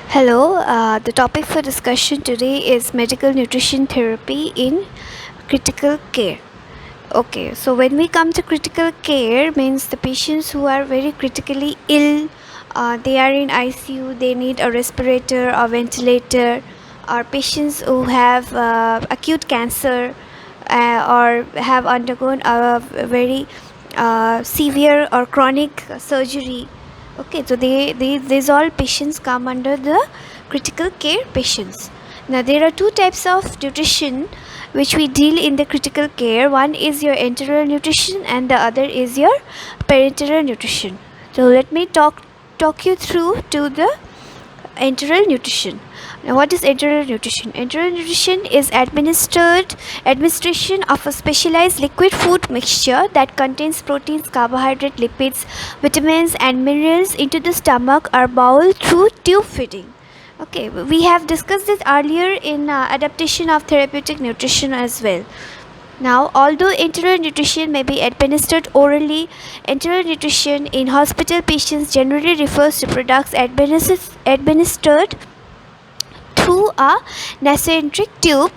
Hello, the topic for discussion today is medical nutrition therapy in critical care. Okay, so when we come to critical care, means the patients who are very critically ill, they are in ICU, they need a respirator or ventilator, or patients who have acute cancer or have undergone a very severe or chronic surgery. Okay, so these all patients come under the critical care patients. Now there are two types of nutrition which we deal in the critical care. One is your enteral nutrition and the other is your parenteral nutrition. So let me talk you through to the enteral nutrition. Now, what is enteral nutrition? Enteral nutrition is administration of a specialized liquid food mixture that contains proteins, carbohydrates, lipids, vitamins, and minerals into the stomach or bowel through tube feeding. Okay, we have discussed this earlier in adaptation of therapeutic nutrition as well. Now, although enteral nutrition may be administered orally, enteral nutrition in hospital patients generally refers to products administered through a nasogastric tube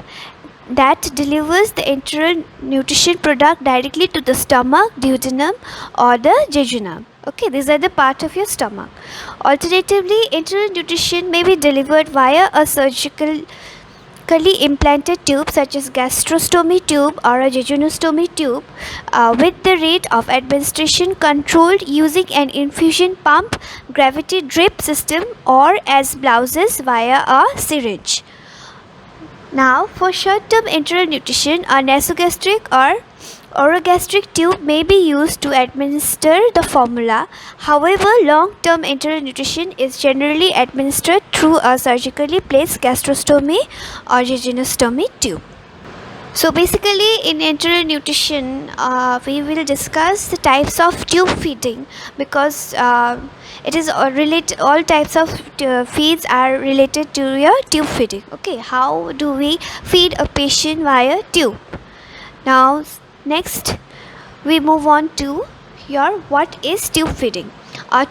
that delivers the enteral nutrition product directly to the stomach, duodenum, or the jejunum. Okay, these are the part of your stomach. Alternatively, enteral nutrition may be delivered via a surgically implanted tube such as gastrostomy tube or a jejunostomy tube, with the rate of administration controlled using an infusion pump, gravity drip system, or as blouses via a syringe. Now, for short-term enteral nutrition, a nasogastric or orogastric tube may be used to administer the formula. However, long-term enteral nutrition is generally administered through a surgically placed gastrostomy or jejunostomy tube. So basically in enteral nutrition, we will discuss the types of tube feeding, because it is all types of feeds are related to your tube feeding. Okay, how do we feed a patient via tube? Now next we move on to your what is tube feeding.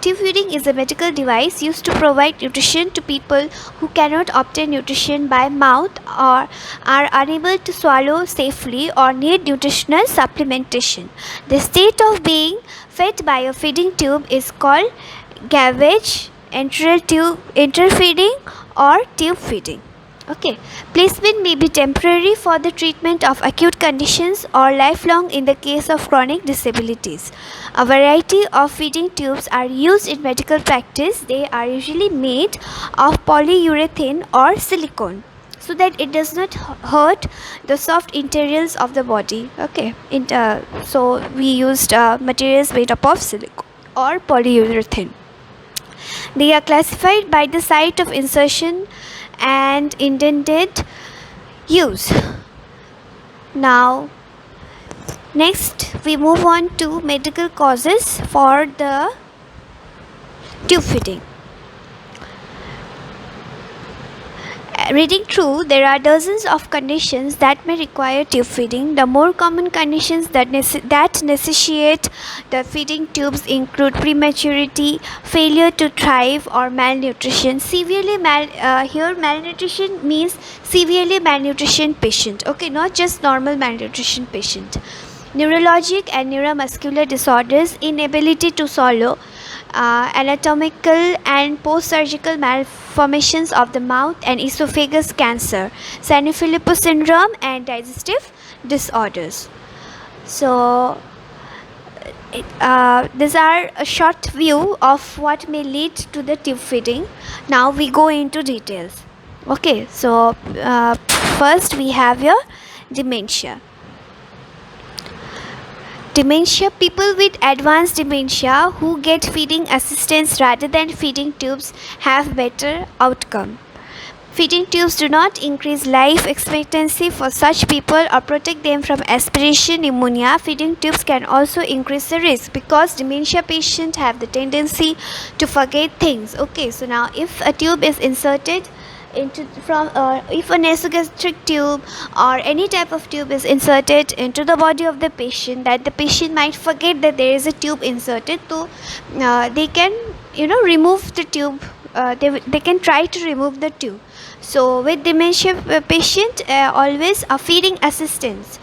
Tube feeding is a medical device used to provide nutrition to people who cannot obtain nutrition by mouth or are unable to swallow safely or need nutritional supplementation. The state of being fed by a feeding tube is called gavage, interfeeding, or tube feeding. Okay, placement may be temporary for the treatment of acute conditions or lifelong in the case of chronic disabilities. A variety of feeding tubes are used in medical practice. They are usually made of polyurethane or silicone, so that it does not hurt the soft interiors of the body. Okay, so we used materials made up of silicone or polyurethane. They are classified by the site of insertion and intended use. Now next we move on to medical causes for the tube feeding. Reading through, there are dozens of conditions that may require tube feeding. The more common conditions that necessitate the feeding tubes include prematurity, failure to thrive, or malnutrition. Here malnutrition means severely malnutrition patient. Okay, not just normal malnutrition patient. Neurologic and neuromuscular disorders, inability to swallow, anatomical and post-surgical malformations of the mouth and esophagus cancer, Sanfilippo syndrome, and digestive disorders. So these are a short view of what may lead to the tube feeding. Now we go into details. Okay, so first we have your dementia. Dementia. People with advanced dementia who get feeding assistance rather than feeding tubes have better outcome. Feeding tubes do not increase life expectancy for such people or protect them from aspiration pneumonia. Feeding tubes can also increase the risk because dementia patients have the tendency to forget things. Okay, so now if a tube is inserted if a nasogastric tube or any type of tube is inserted into the body of the patient, that the patient might forget that there is a tube inserted, so they can remove the tube. They can try to remove the tube. So with dementia patient, always a feeding assistance,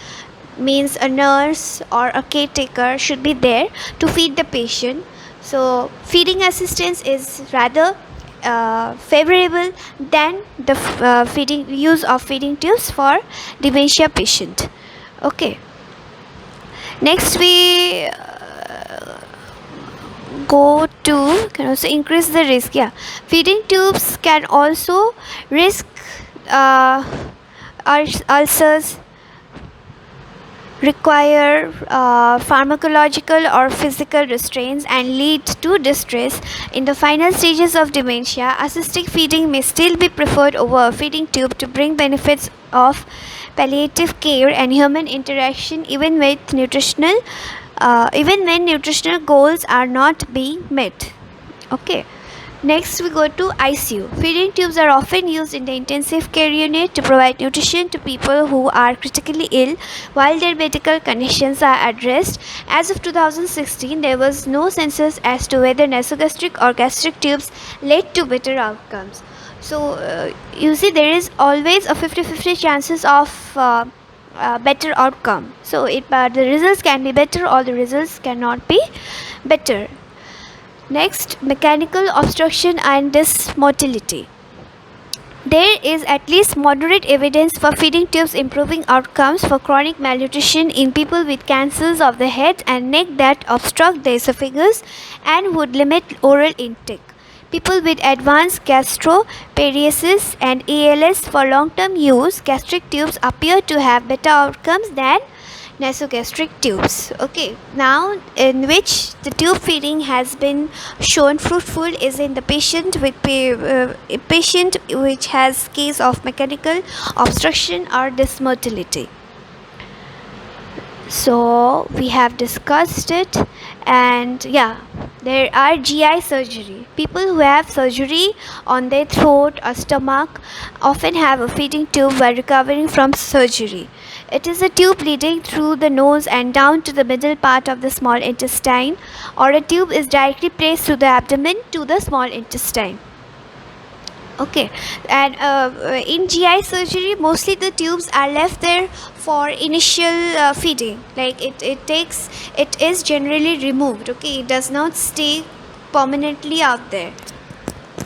means a nurse or a caretaker should be there to feed the patient. So feeding assistance is rather favorable than the feeding use of feeding tubes for dementia patient. Okay, next we go to can also increase the risk. Yeah, feeding tubes can also risk ulcers, require pharmacological or physical restraints, and lead to distress. In the final stages of dementia, assisted feeding may still be preferred over a feeding tube to bring benefits of palliative care and human interaction, even when nutritional goals are not being met. Okay. Next, we go to ICU. Feeding tubes are often used in the intensive care unit to provide nutrition to people who are critically ill while their medical conditions are addressed. As of 2016, there was no census as to whether nasogastric or gastric tubes led to better outcomes. So, you see, there is always a 50-50 chances of better outcome. So, the results can be better or the results cannot be better. Next, mechanical obstruction and dysmotility. There is at least moderate evidence for feeding tubes improving outcomes for chronic malnutrition in people with cancers of the head and neck that obstruct the esophagus and would limit oral intake. People with advanced gastroparesis and ALS for long-term use, gastric tubes appear to have better outcomes than nasogastric tubes. Okay, now in which the tube feeding has been shown fruitful is in the patient which has case of mechanical obstruction or dysmotility. So we have discussed it, and yeah, there are GI surgery. People who have surgery on their throat or stomach often have a feeding tube while recovering from surgery. It is a tube leading through the nose and down to the middle part of the small intestine, or a tube is directly placed through the abdomen to the small intestine. Okay, and in GI surgery, mostly the tubes are left there for initial feeding. Like it is generally removed. Okay, it does not stay permanently out there.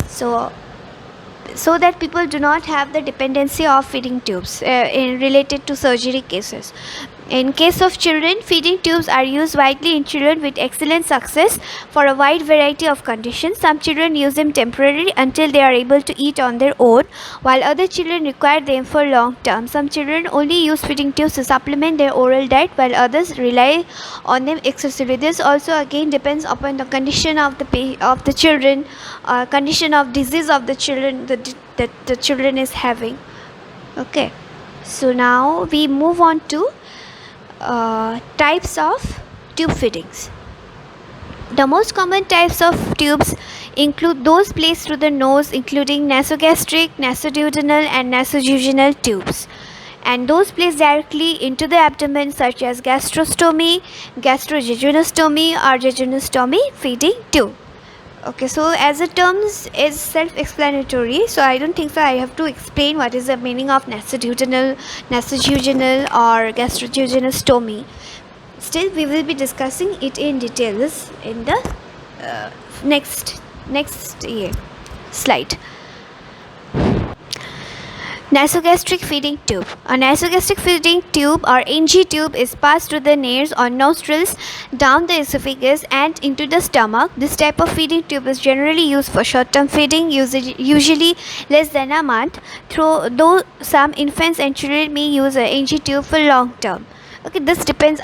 So that people do not have the dependency of feeding tubes related to surgery cases. In case of children, feeding tubes are used widely in children with excellent success for a wide variety of conditions. Some children use them temporarily until they are able to eat on their own, while other children require them for long term. Some children only use feeding tubes to supplement their oral diet, while others rely on them excessively. This also again depends upon the condition of the children, condition of disease of the children that the children is having. Okay, so now we move on to types of tube feedings. The most common types of tubes include those placed through the nose, including nasogastric, nasoduodenal, and nasojejunal tubes, and those placed directly into the abdomen, such as gastrostomy, gastrojejunostomy, or jejunostomy feeding tube. Okay, so as the terms is self-explanatory, so I don't think so I have to explain what is the meaning of nasoduodenal, nasojejunal, or gastrojejunostomy. Still, we will be discussing it in details in the next slide. Nasogastric feeding tube. A nasogastric feeding tube or NG tube is passed through the nares or nostrils, down the esophagus, and into the stomach. This type of feeding tube is generally used for short-term feeding, usually less than a month, though some infants and children may use an NG tube for long-term. Okay, this depends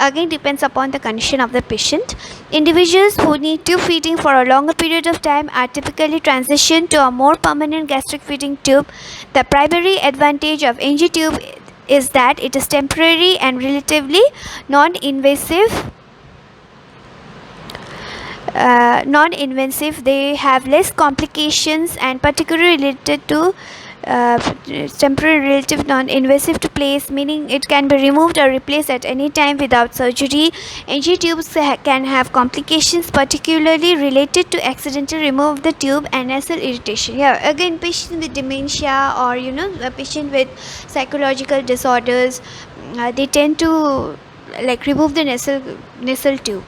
upon the condition of the patient. Individuals who need tube feeding for a longer period of time are typically transitioned to a more permanent gastric feeding tube. The primary advantage of NG tube is that it is temporary and relatively non-invasive. They have less complications and particularly related to uh, temporary, relative, non-invasive to place, meaning it can be removed or replaced at any time without surgery. NG tubes can have complications, particularly related to accidental removal of the tube and nasal irritation. Yeah, again, patient with dementia or a patient with psychological disorders, they tend to remove the nasal tube.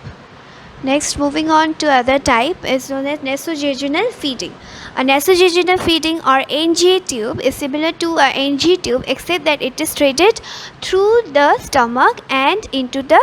Next, moving on to other type is known as nasojejunal feeding. A nasojejunal feeding or NG tube is similar to a NG tube except that it is threaded through the stomach and into the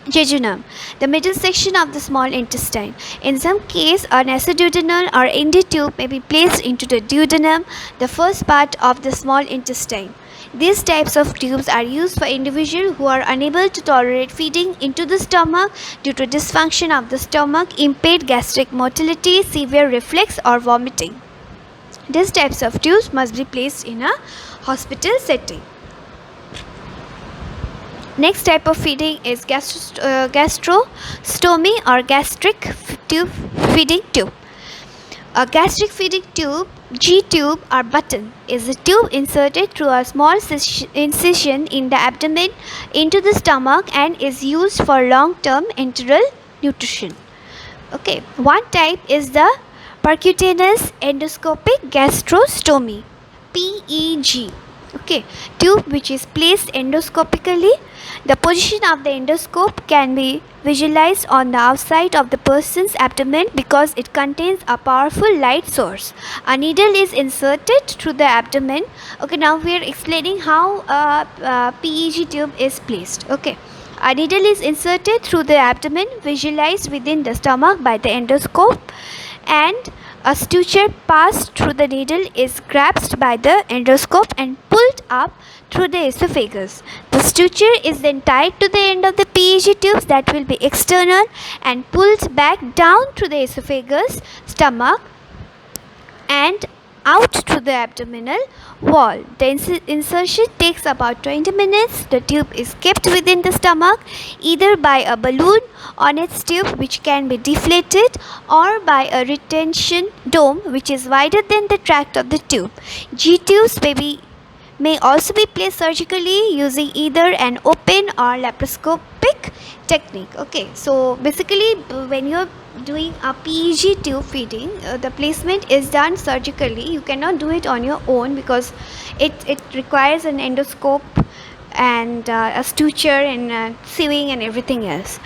jejunum, the middle section of the small intestine. In some case, a nasoduodenal or ND tube may be placed into the duodenum, the first part of the small intestine. These types of tubes are used for individuals who are unable to tolerate feeding into the stomach due to dysfunction of the stomach, impaired gastric motility, severe reflux or vomiting. These types of tubes must be placed in a hospital setting. Next type of feeding is gastrostomy or gastric feeding tube. A gastric feeding tube, G-tube or button, is a tube inserted through a small incision in the abdomen into the stomach and is used for long-term enteral nutrition. Okay, one type is the percutaneous endoscopic gastrostomy, PEG. Okay, tube which is placed endoscopically. The position of the endoscope can be visualized on the outside of the person's abdomen because it contains a powerful light source. A needle is inserted through the abdomen. Okay, now we are explaining how a PEG tube is placed. Okay, a needle is inserted through the abdomen, visualized within the stomach by the endoscope, and a suture passed through the needle is grasped by the endoscope and pulled up through the esophagus. The suture is then tied to the end of the PEG tubes that will be external and pulled back down through the esophagus, stomach, and out through the abdominal wall. The insertion takes about 20 minutes. The tube is kept within the stomach either by a balloon on its tube which can be deflated or by a retention dome which is wider than the tract of the tube. G-tubes may also be placed surgically using either an open or laparoscopic technique. Okay, so basically when you're doing a PEG tube feeding, the placement is done surgically. You cannot do it on your own because it requires an endoscope and a suture and sewing and everything else.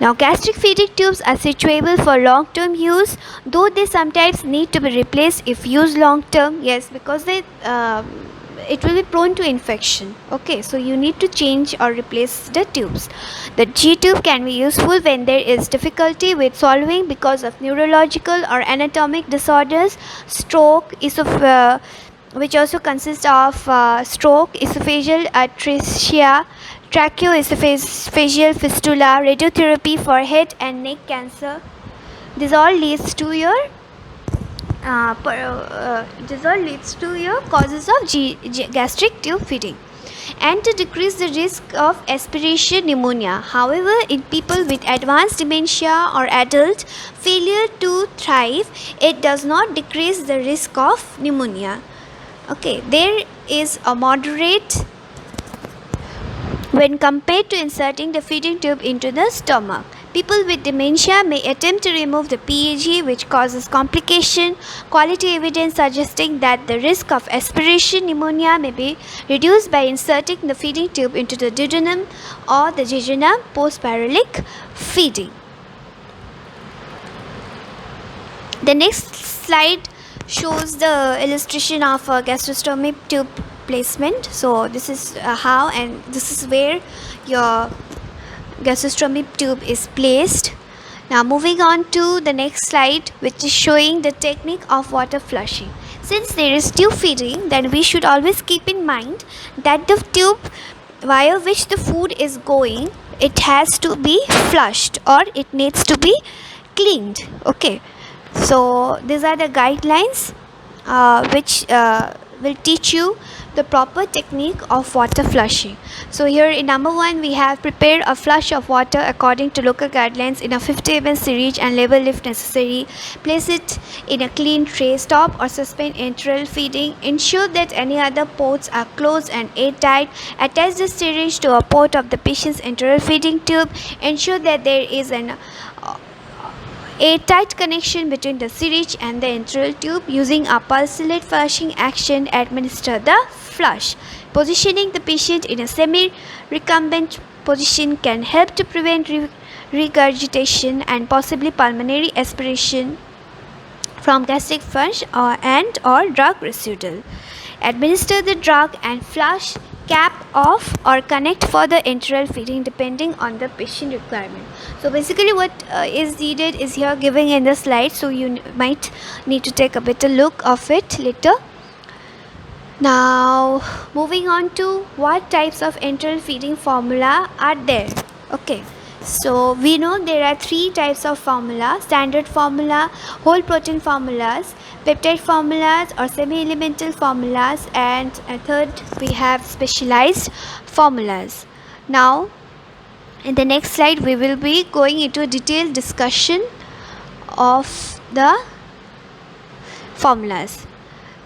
Now, gastric feeding tubes are suitable for long-term use, though they sometimes need to be replaced if used long-term. Yes, because it will be prone to infection. Okay, so you need to change or replace the tubes. The G-tube can be useful when there is difficulty with swallowing because of neurological or anatomic disorders, stroke, which also consists of stroke, esophageal atresia, tracheoesophageal fistula, radiotherapy for head and neck cancer. This all leads to your causes of gastric tube feeding, and to decrease the risk of aspiration pneumonia. However, in people with advanced dementia or adult failure to thrive, it does not decrease the risk of pneumonia. Okay, there is a moderate when compared to inserting the feeding tube into the stomach. People with dementia may attempt to remove the PEG, which causes complication. Quality evidence suggesting that the risk of aspiration pneumonia may be reduced by inserting the feeding tube into the duodenum or the jejunum post-pyralic feeding. The next slide shows the illustration of a gastrostomy tube placement. So this is how, and this is where your gastrostomy tube is placed. Now moving on to the next slide, which is showing the technique of water flushing. Since there is tube feeding, then we should always keep in mind that the tube via which the food is going, it has to be flushed or it needs to be cleaned. Okay, so these are the guidelines which will teach you the proper technique of water flushing. So here in number 1 we have prepared a flush of water according to local guidelines in a 50 ml syringe and label if necessary. Place it in a clean tray. Stop or suspend enteral feeding. Ensure that any other ports are closed and airtight. Attach the syringe to a port of the patient's enteral feeding tube. Ensure that there is an airtight connection between the syringe and the enteral tube. Using a pulsate flushing action, administer the flush. Positioning the patient in a semi-recumbent position can help to prevent regurgitation and possibly pulmonary aspiration from gastric flush or drug residual. Administer the drug and flush, cap off or connect for the enteral feeding depending on the patient requirement. So basically what is needed is here given in the slide, so you might need to take a better look of it later. Now moving on to what types of enteral feeding formula are there. Okay, so we know there are 3 types of formula: standard formula, whole protein formulas, peptide formulas or semi-elemental formulas, and third we have specialized formulas. Now in the next slide we will be going into a detailed discussion of the formulas.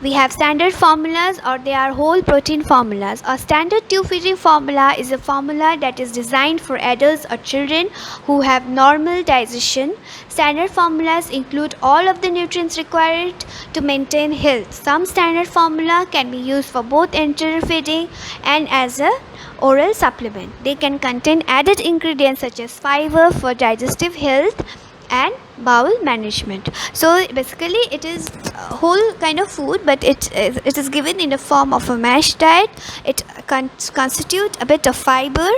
We have standard formulas, or they are whole protein formulas. A standard tube feeding formula is a formula that is designed for adults or children who have normal digestion. Standard formulas include all of the nutrients required to maintain health. Some standard formula can be used for both enteral feeding and as a oral supplement. They can contain added ingredients such as fiber for digestive health and bowel management. So basically it is a whole kind of food, but it is given in the form of a mash diet. It constitutes a bit of fiber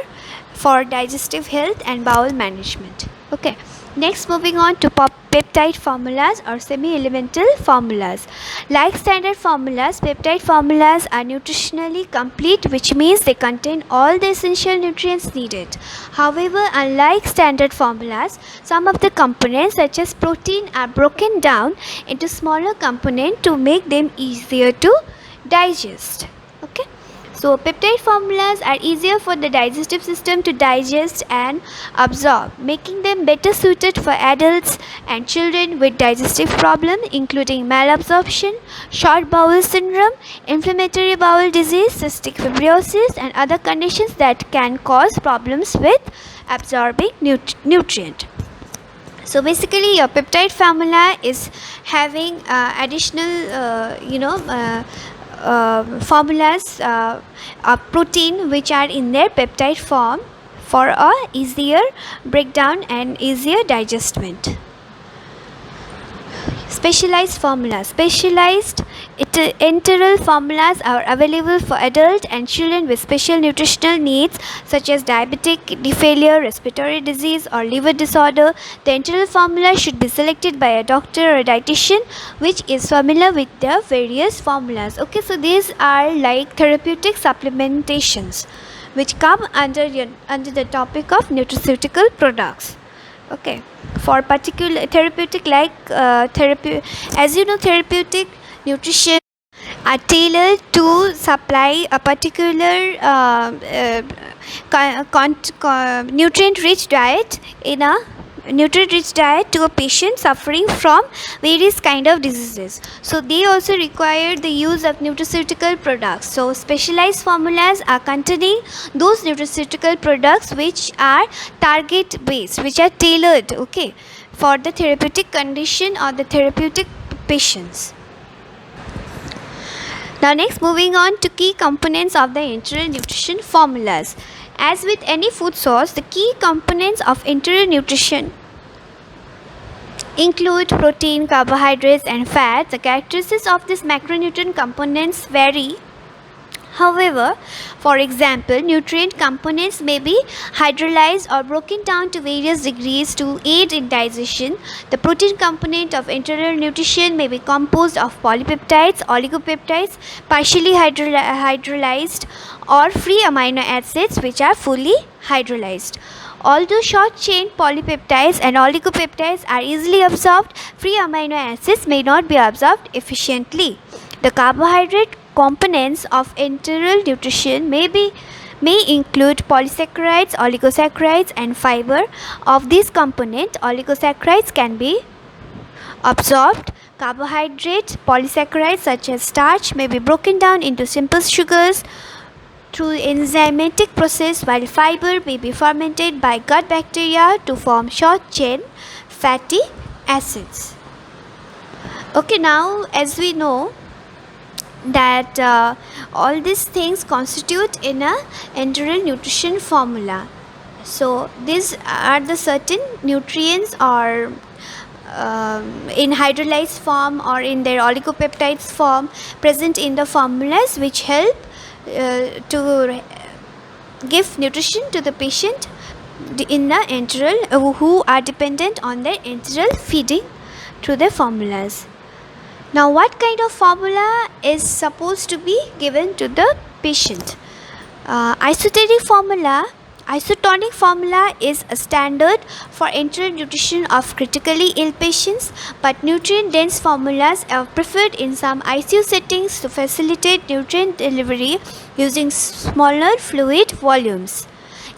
for digestive health and bowel management. Okay, next moving on to peptide formulas or semi-elemental formulas. Like standard formulas, peptide formulas are nutritionally complete, which means they contain all the essential nutrients needed. However, unlike standard formulas, some of the components such as protein are broken down into smaller components to make them easier to digest. Okay, so peptide formulas are easier for the digestive system to digest and absorb, making them better suited for adults and children with digestive problems including malabsorption, short bowel syndrome, inflammatory bowel disease, cystic fibrosis, and other conditions that can cause problems with absorbing nutrient. So basically your peptide formula is having additional formulas of protein which are in their peptide form for a easier breakdown and easier digestment. Specialized formulas. Specialized enteral formulas are available for adult and children with special nutritional needs such as diabetic kidney failure, respiratory disease, or liver disorder. The enteral formula should be selected by a doctor or a dietitian which is familiar with the various formulas. Okay, so these are like therapeutic supplementations which come under the topic of nutraceutical products. Okay, for particular therapeutic as you know, therapeutic nutrition are tailored to supply a particular nutrient-rich diet to a patient suffering from various kind of diseases. So they also require the use of nutraceutical products. So specialized formulas are containing those nutraceutical products which are target based, which are tailored, okay, for the therapeutic condition or the therapeutic patients. Now next, moving on to key components of the enteral nutrition formulas. As with any food source, the key components of enteral nutrition include protein, carbohydrates, and fat. The characteristics of these macronutrient components vary. However, for example, nutrient components may be hydrolyzed or broken down to various degrees to aid in digestion. The protein component of enteral nutrition may be composed of polypeptides, oligopeptides, partially hydrolyzed, or free amino acids which are fully hydrolyzed. Although short-chain polypeptides and oligopeptides are easily absorbed, free amino acids may not be absorbed efficiently. The carbohydrate components of enteral nutrition may include polysaccharides, oligosaccharides, and fiber. Of these components, oligosaccharides can be absorbed. Carbohydrate polysaccharides such as starch may be broken down into simple sugars through enzymatic process, while fiber may be fermented by gut bacteria to form short chain fatty acids. Okay, now as we know that all these things constitute in a enteral nutrition formula. So these are the certain nutrients or in hydrolyzed form or in their oligopeptides form present in the formulas, which help to give nutrition to the patient in the enteral who are dependent on their enteral feeding through the formulas. Now, what kind of formula is supposed to be given to the patient? Isotonic formula is a standard for enteral nutrition of critically ill patients, but nutrient-dense formulas are preferred in some ICU settings to facilitate nutrient delivery using smaller fluid volumes.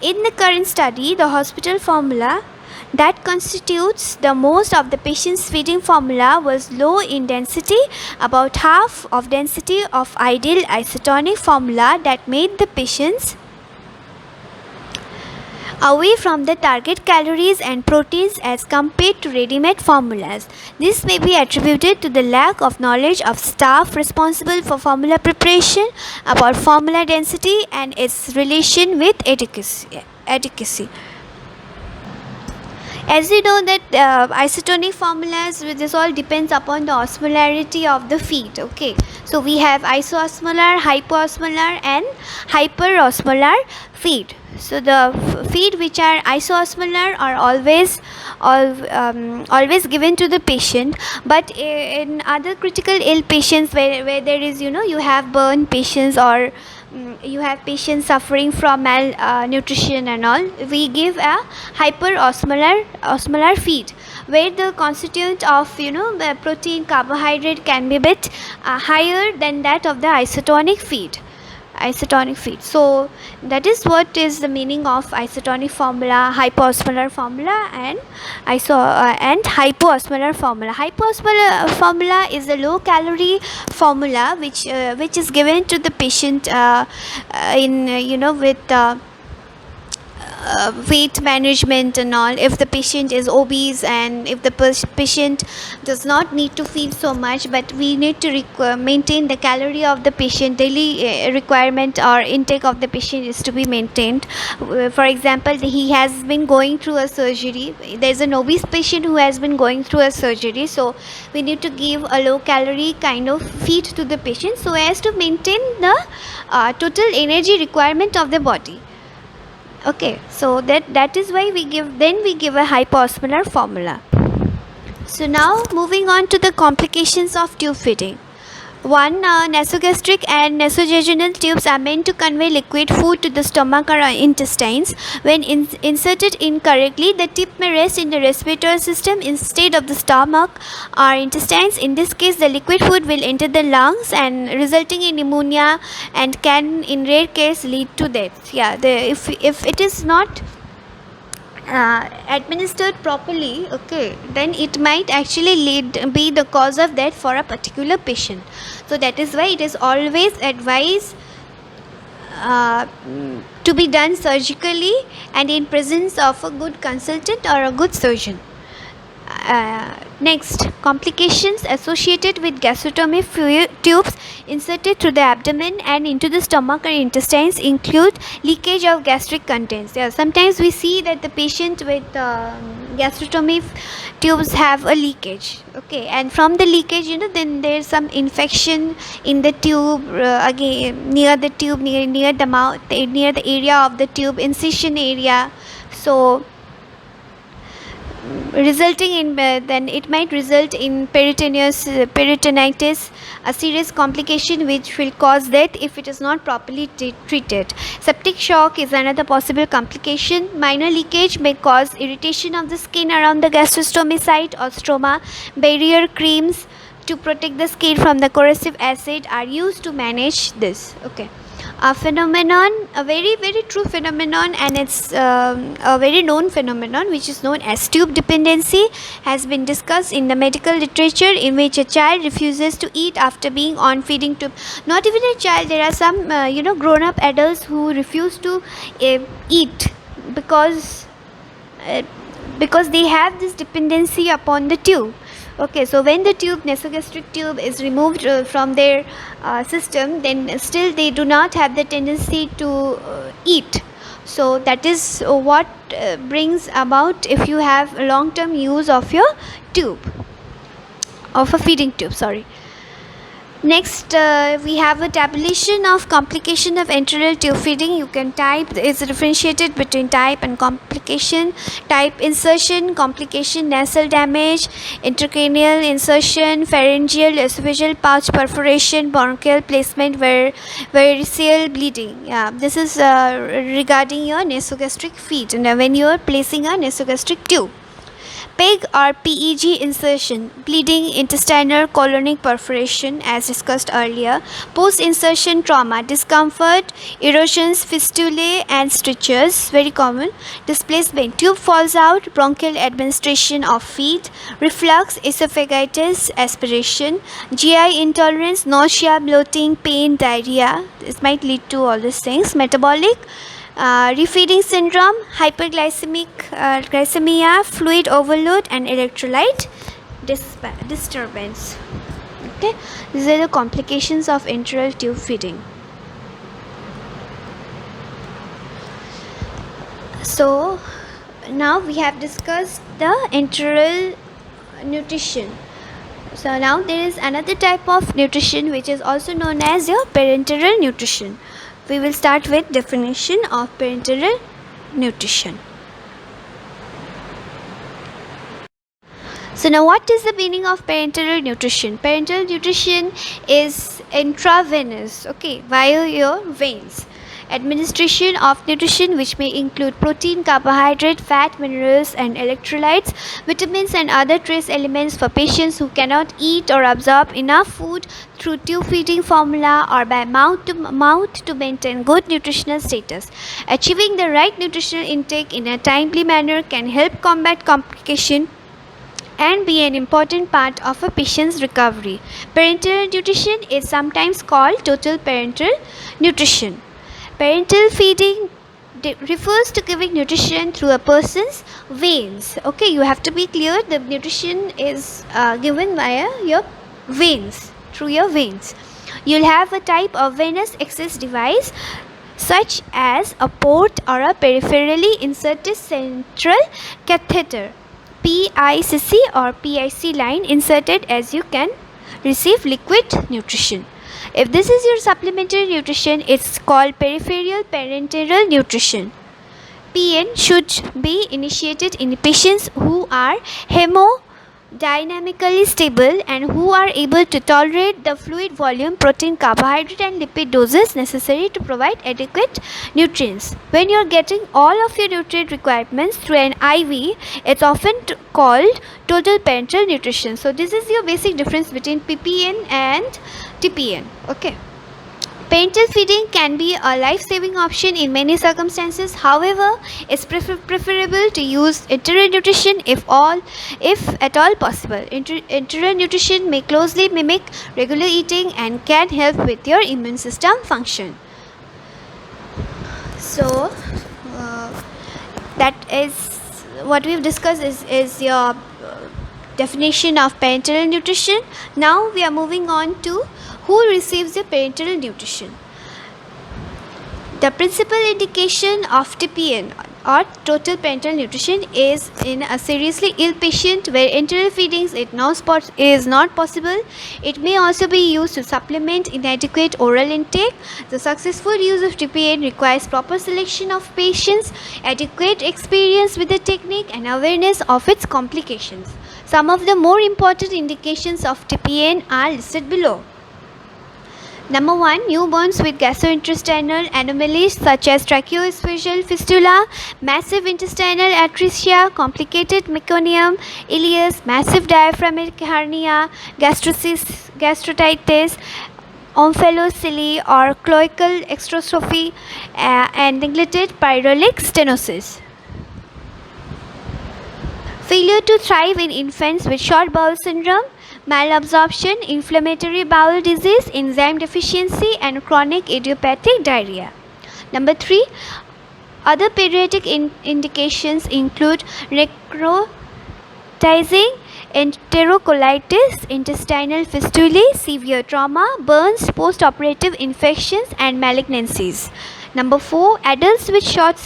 In the current study, the hospital formula that constitutes the most of the patient's feeding formula was low in density, about half of density of ideal isotonic formula that made the patients away from the target calories and proteins as compared to ready-made formulas. This may be attributed to the lack of knowledge of staff responsible for formula preparation about formula density and its relation with adequacy. As you know that isotonic formulas, this all depends upon the osmolarity of the feed. Okay, so we have isoosmolar, hypoosmolar and hyperosmolar feed. So the feed which are isoosmolar are always given to the patient, but in other critical ill patients where there is, you have burn patients or you have patients suffering from malnutrition and all, we give a hyperosmolar feed where the constituent of the protein, carbohydrate can be a bit higher than that of the isotonic feed. So that is what is the meaning of isotonic formula, hypoosmolar formula and hypoosmolar formula. Hypoosmolar formula is a low calorie formula which is given to the patient with weight management and all. If the patient is obese and if the patient does not need to feed so much, but we need to maintain the calorie of the patient, daily requirement or intake of the patient is to be maintained. For example, he has been going through a surgery. There is an obese patient who has been going through a surgery, so we need to give a low calorie kind of feed to the patient so as to maintain the total energy requirement of the body. Okay, so that is why we give a hypoosmolar formula. So now moving on to the complications of tube feeding. One, nasogastric and nasojejunal tubes are meant to convey liquid food to the stomach or intestines. When inserted incorrectly, the tip may rest in the respiratory system instead of the stomach or intestines. In this case, the liquid food will enter the lungs and resulting in pneumonia and can, in rare case, lead to death. Yeah, if it is not administered properly, okay, then it might actually be the cause of death for a particular patient. So that is why it is always advised to be done surgically and in presence of a good consultant or a good surgeon. Next, complications associated with gastrostomy tubes inserted through the abdomen and into the stomach or intestines include leakage of gastric contents. Yeah, sometimes we see that the patient with gastrostomy tubes have a leakage. Okay, and from the leakage, then there is some infection in the tube, again near the tube, near the mouth, near the area of the tube, incision area. So resulting in then it might result in peritonitis, a serious complication which will cause death if it is not properly treated. Septic shock is another possible complication. Minor leakage may cause irritation of the skin around the gastrostomy site or stroma. Barrier creams to protect the skin from the corrosive acid are used to manage this. Okay, a phenomenon, a very very true phenomenon, and it's a very known phenomenon which is known as tube dependency, has been discussed in the medical literature, in which a child refuses to eat after being on feeding tube. Not even a child, there are some grown up adults who refuse to eat because uh, because they have this dependency upon the tube. Okay, so when the tube, nasogastric tube, is removed from their system, then still they do not have the tendency to eat. So that is what brings about if you have long term use of your tube, of a feeding tube, sorry. Next, we have a tabulation of complication of enteral tube feeding. You can type, is differentiated between type and complication. Type: insertion, complication, nasal damage, intracranial insertion, pharyngeal, esophageal pouch perforation, bronchial placement, variceal bleeding. Yeah, this is regarding your nasogastric feed, and when you are placing a nasogastric tube. PEG or PEG insertion, bleeding, intestinal colonic perforation as discussed earlier, post-insertion trauma, discomfort, erosions, fistulae and strictures, very common, displacement, tube falls out, bronchial administration of feed, reflux, esophagitis, aspiration, GI intolerance, nausea, bloating, pain, diarrhea. This might lead to all these things. Metabolic, refeeding syndrome, glycemia, fluid overload and electrolyte disturbance. Okay, these are the complications of enteral tube feeding. So now we have discussed the enteral nutrition. So now there is another type of nutrition which is also known as your parenteral nutrition. We will start with definition of parenteral nutrition. So now what is the meaning of parenteral nutrition? Parenteral nutrition is intravenous, okay, via your veins. Administration of nutrition, which may include protein, carbohydrate, fat, minerals and electrolytes, vitamins and other trace elements for patients who cannot eat or absorb enough food through tube feeding formula or by mouth to maintain good nutritional status. Achieving the right nutritional intake in a timely manner can help combat complication and be an important part of a patient's recovery. Parenteral nutrition is sometimes called total parenteral nutrition. Parenteral feeding refers to giving nutrition through a person's veins. Okay, you have to be clear, the nutrition is given via your veins, through your veins. You'll have a type of venous access device such as a port or a peripherally inserted central catheter, PICC or PIC line inserted as you can receive liquid nutrition. If this is your supplementary nutrition, it's called peripheral parenteral nutrition. PN should be initiated in patients who are hemodynamically stable and who are able to tolerate the fluid volume, protein, carbohydrate and lipid doses necessary to provide adequate nutrients. When you are getting all of your nutrient requirements through an IV, it's often called total parenteral nutrition. So this is your basic difference between PPN and TPN. Okay. Parenteral feeding can be a life-saving option in many circumstances. However, it's preferable to use enteral nutrition if at all possible. Enteral nutrition may closely mimic regular eating and can help with your immune system function. So, that is what we've discussed is your definition of parenteral nutrition. Now we are moving on to who receives the parenteral nutrition. The principal indication of TPN or total parenteral nutrition is in a seriously ill patient where enteral feeding is not possible. It may also be used to supplement inadequate oral intake. The successful use of TPN requires proper selection of patients, adequate experience with the technique and awareness of its complications. Some of the more important indications of TPN are listed below. Number 1, newborns with gastrointestinal anomalies such as tracheoesophageal fistula, massive intestinal atresia, complicated meconium, ileus, massive diaphragmatic hernia, gastritis, omphalocele or cloacal extrophy, and neglected pyrolic stenosis. Failure to thrive in infants with short bowel syndrome, malabsorption, inflammatory bowel disease, enzyme deficiency, and chronic idiopathic diarrhea. Number 3, other pediatric indications include necrotizing enterocolitis, intestinal fistulae, severe trauma, burns, post-operative infections, and malignancies. Number 4, adults with short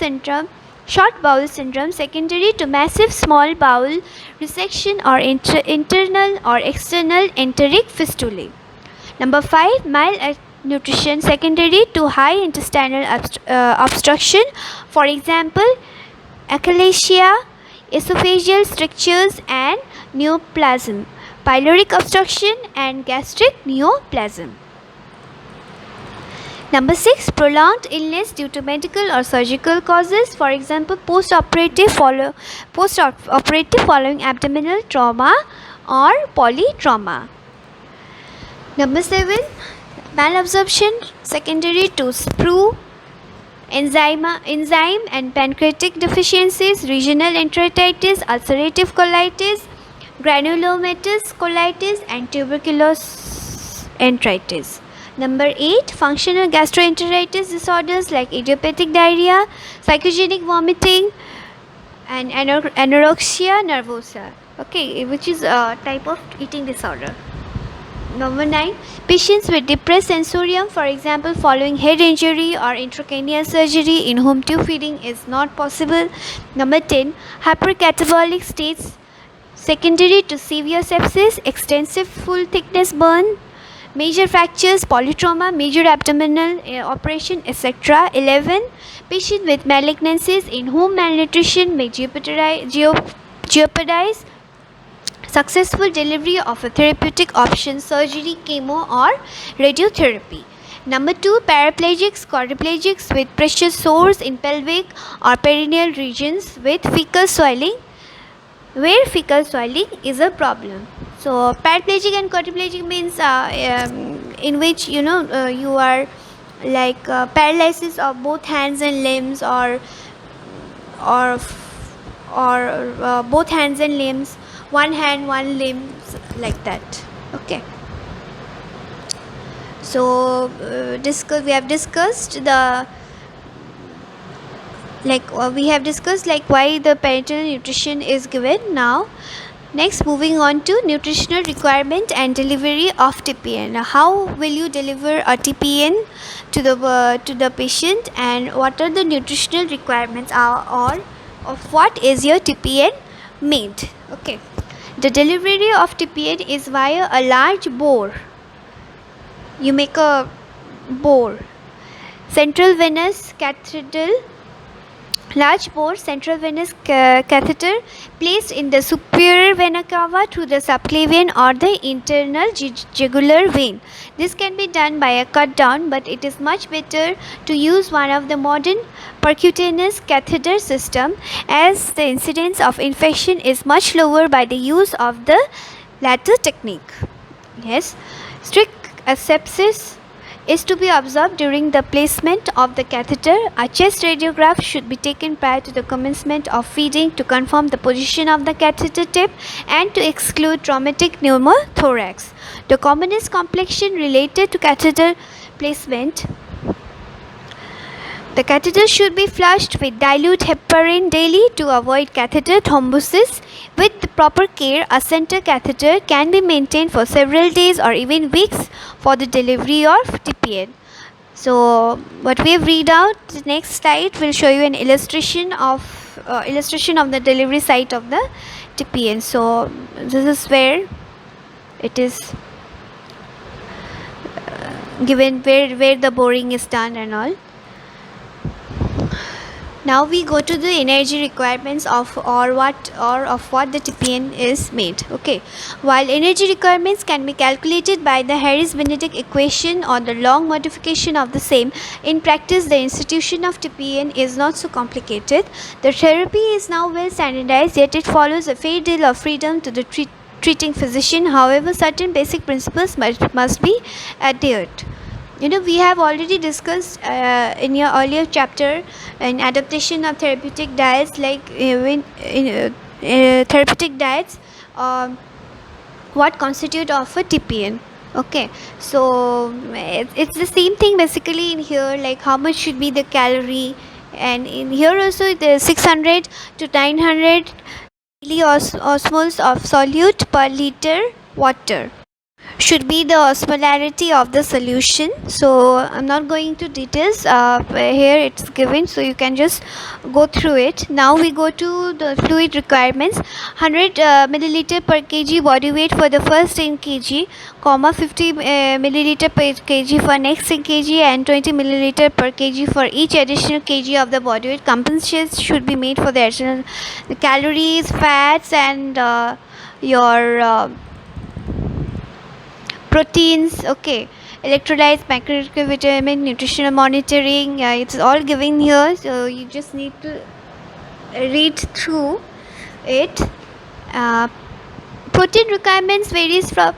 bowel syndrome secondary to massive small bowel resection or internal or external enteric fistulae. Number 5, malnutrition secondary to high intestinal obstruction, for example, achalasia, esophageal strictures and neoplasm, pyloric obstruction and gastric neoplasm. Number 6, prolonged illness due to medical or surgical causes, for example, post-operative following abdominal trauma or polytrauma. Number 7, malabsorption secondary to sprue, enzyme and pancreatic deficiencies, regional enteritis, ulcerative colitis, granulomatous colitis, and tuberculous enteritis. Number 8, functional gastroenteritis disorders like idiopathic diarrhea, psychogenic vomiting, and anorexia nervosa, which is a type of eating disorder. Number 9, patients with depressed sensorium, for example, following head injury or intracranial surgery in whom tube feeding is not possible. Number 10, hypercatabolic states secondary to severe sepsis, extensive full thickness burn, major fractures, polytrauma, major abdominal operation, etc. 11, patient with malignancies in whom malnutrition may jeopardize successful delivery of a therapeutic option, surgery, chemo or radiotherapy. Number 2, paraplegics, quadriplegics with pressure sores in pelvic or perineal regions with fecal swelling, where fecal swelling is a problem. So paraplegic and quadriplegic means in which you are like paralysis of both hands and limbs, or both hands and limbs, one hand, one limb, like that. Okay. So we have discussed why the parenteral nutrition is given. Now next, moving on to nutritional requirement and delivery of TPN. Now, how will you deliver a TPN to the patient, and what are the nutritional requirements or of what is your TPN made? Okay, the delivery of TPN is via a large bore. You make a bore, central venous catheter, large bore central venous catheter placed in the superior vena cava through the subclavian or the internal jugular vein. This can be done by a cut down, but it is much better to use one of the modern percutaneous catheter system, as the incidence of infection is much lower by the use of the latter technique. Yes, strict asepsis is to be observed during the placement of the catheter. A chest radiograph should be taken prior to the commencement of feeding to confirm the position of the catheter tip and to exclude traumatic pneumothorax. The commonest complication related to catheter placement: the catheter should be flushed with dilute heparin daily to avoid catheter thrombosis. With the proper care, a center catheter can be maintained for several days or even weeks for the delivery of TPN. So what we have read out, the next slide will show you an illustration of the delivery site of the TPN. So this is where it is given, where the boring is done and all. Now we go to the energy requirements of what the TPN is made. Okay, while energy requirements can be calculated by the Harris-Benedict equation or the long modification of the same, in practice the institution of TPN is not so complicated. The therapy is now well standardized, yet it follows a fair deal of freedom to the treating physician. However, certain basic principles must be adhered. We have already discussed in your earlier chapter in adaptation of therapeutic diets, like therapeutic diets, what constitute of a TPN. Okay, so it's the same thing basically in here, like how much should be the calorie, and in here also the 600 to 900 milliosmoles of solute per liter water should be the osmolarity of the solution. So I'm not going to details, here it's given, so you can just go through it. Now we go to the fluid requirements. 100 milliliter per kg body weight for the first 10 kg, 50 milliliter per kg for next 10 kg, and 20 milliliter per kg for each additional kg of the body weight. Compensations should be made for the additional calories, fats, and your proteins. Okay, electrolytes, microvitamin, nutritional monitoring, it's all given here, so you just need to read through it. Protein requirements varies from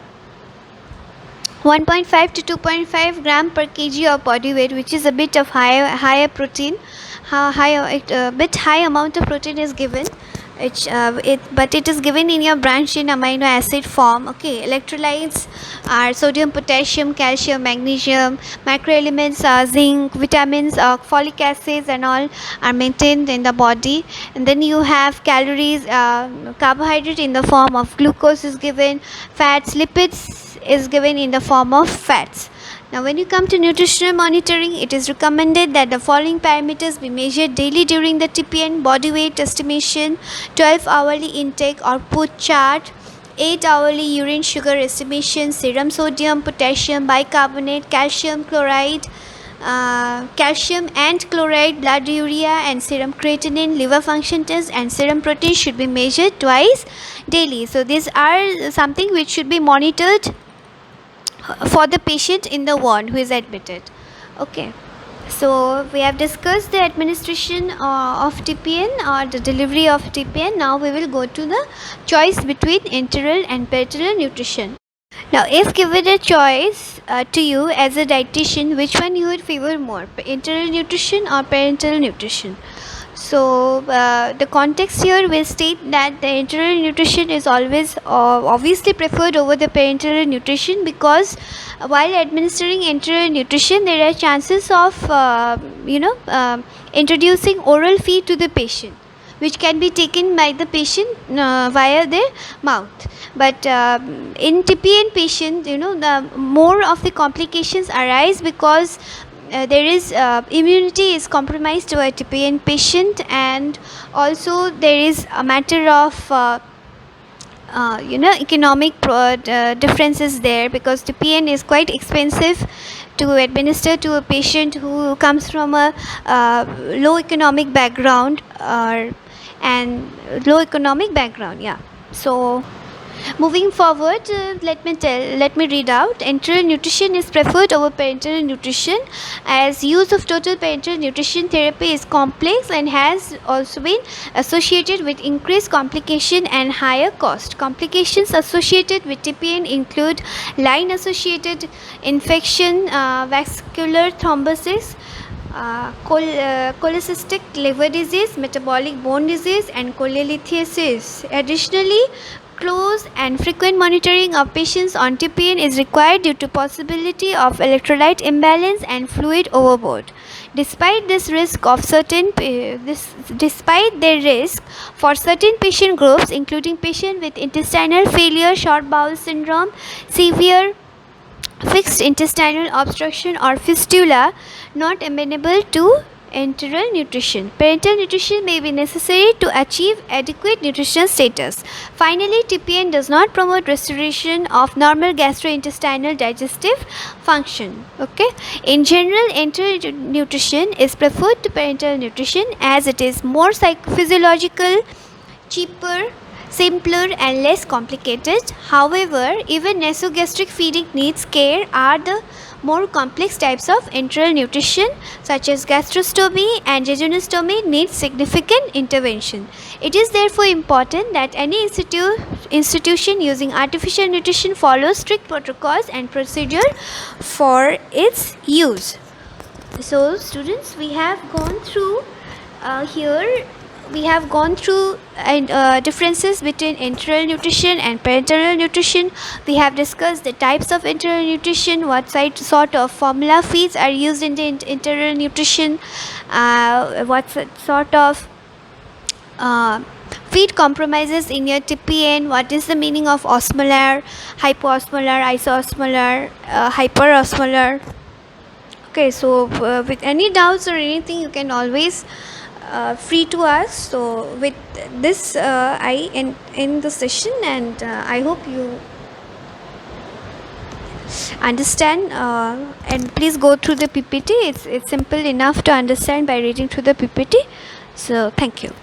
1.5 to 2.5 gram per kg of body weight, which is a bit of higher protein, bit high amount of protein is given. But it is given in your branched chain amino acid form. Okay, electrolytes are sodium, potassium, calcium, magnesium. Microelements are zinc, vitamins, folic acids, and all are maintained in the body. And then you have calories, carbohydrate in the form of glucose is given, fats, lipids is given in the form of fats. Now when you come to nutritional monitoring, it is recommended that the following parameters be measured daily during the TPN: body weight estimation, 12 hourly intake output chart, 8 hourly urine sugar estimation, serum sodium, potassium, bicarbonate, calcium chloride, calcium and chloride, blood urea, and serum creatinine, liver function test, and serum protein should be measured twice daily. So these are something which should be monitored for the patient in the ward who is admitted. Okay, so we have discussed the administration of TPN or the delivery of TPN. Now we will go to the choice between enteral and parenteral nutrition. Now if given a choice to you as a dietitian, which one you would favor more, enteral nutrition or parenteral nutrition? So the context here will state that the enteral nutrition is always obviously preferred over the parenteral nutrition, because while administering enteral nutrition there are chances of introducing oral feed to the patient, which can be taken by the patient via their mouth. But in TPN patient, the more of the complications arise, because there is immunity is compromised to a TPN patient, and also there is a matter of economic differences there, because TPN is quite expensive to administer to a patient who comes from a low economic background, yeah. So moving forward, let me read out. Enteral nutrition is preferred over parenteral nutrition, as use of total parenteral nutrition therapy is complex and has also been associated with increased complication and higher cost. Complications associated with TPN include line associated infection, vascular thrombosis, cholecystic liver disease, metabolic bone disease, and cholelithiasis. Additionally, close and frequent monitoring of patients on TPN is required due to possibility of electrolyte imbalance and fluid overload. Despite the risk for certain patient groups, including patients with intestinal failure, short bowel syndrome, severe fixed intestinal obstruction, or fistula, not amenable to Enteral nutrition. Parenteral nutrition may be necessary to achieve adequate nutritional status. Finally, TPN does not promote restoration of normal gastrointestinal digestive function. Okay. In general, enteral nutrition is preferred to parenteral nutrition as it is more physiological, cheaper, simpler and less complicated. However, even nasogastric feeding needs care are the more complex types of enteral nutrition such as gastrostomy and jejunostomy need significant intervention. It is therefore important that any institution using artificial nutrition follows strict protocols and procedure for its use. So students, we have gone through here we have gone through differences between enteral nutrition and parenteral nutrition. We have discussed the types of enteral nutrition, what sort of formula feeds are used in the enteral nutrition, what sort of feed compromises in your TPN, what is the meaning of osmolar, hypoosmolar, isoosmolar, hyperosmolar. Okay, so with any doubts or anything, you can always free to us. So with this I end the session, and I hope you understand, and please go through the PPT. It's simple enough to understand by reading through the PPT. So thank you.